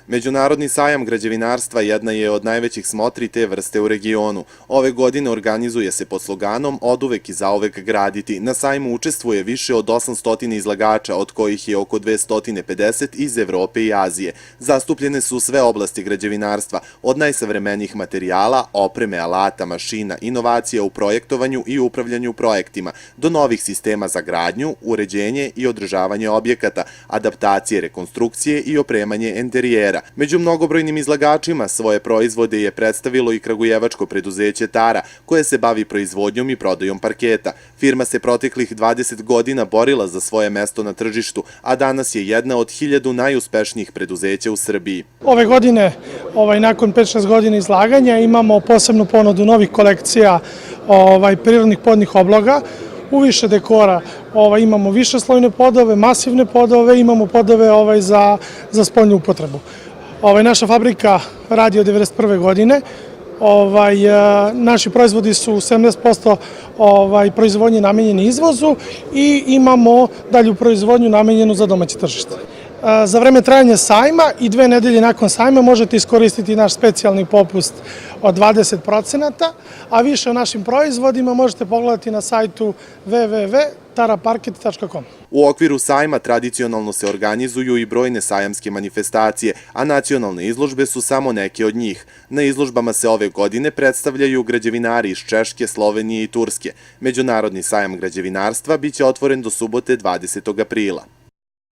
Međunarodni sajam građevinarstva jedna je od najvećih smotri te vrste u regionu. Ove godine organizuje se pod sloganom "Oduvek i zauvek graditi". Na sajmu učestvuje više od 800 izlagača, od kojih je oko 250 iz Evrope i Azije. Zastupljene su sve oblasti građevinarstva, od najsavremenijih materijala, opreme, alata, mašina, inovacija u projektovanju i upravljanju projektima, do novih sistema za gradnju, uređenje i održavanje objekata, adaptacije, rekonstrukcije i opremanje enterijera. Među mnogobrojnim izlagačima svoje proizvode je predstavilo i kragujevačko preduzeće Tara, koje se bavi proizvodnjom i prodajom parketa. Firma se proteklih 20 godina borila za svoje mesto na tržištu, a danas je jedna od 1000 najuspešnijih preduzeća u Srbiji. Ove godine, nakon 5-6 godina izlaganja, imamo posebnu ponudu novih kolekcija prirodnih podnih obloga. U više dekora imamo višeslojne podove, masivne podove, imamo podove za spoljnu upotrebu. Naša fabrika radi od 1991. godine. Naši proizvodi su 70% proizvodnje namenjeni izvozu i imamo dalju proizvodnju namenjenu za domaće tržište. Za vreme trajanja sajma i 2 nedelje nakon sajma možete iskoristiti naš specijalni popust od 20%, a više o našim proizvodima možete pogledati na sajtu www.taraparket.com. U okviru sajma tradicionalno se organizuju i brojne sajamske manifestacije, a nacionalne izložbe su samo neke od njih. Na izložbama se ove godine predstavljaju građevinari iz Češke, Slovenije i Turske. Međunarodni sajam građevinarstva biće otvoren do subote 20. aprila.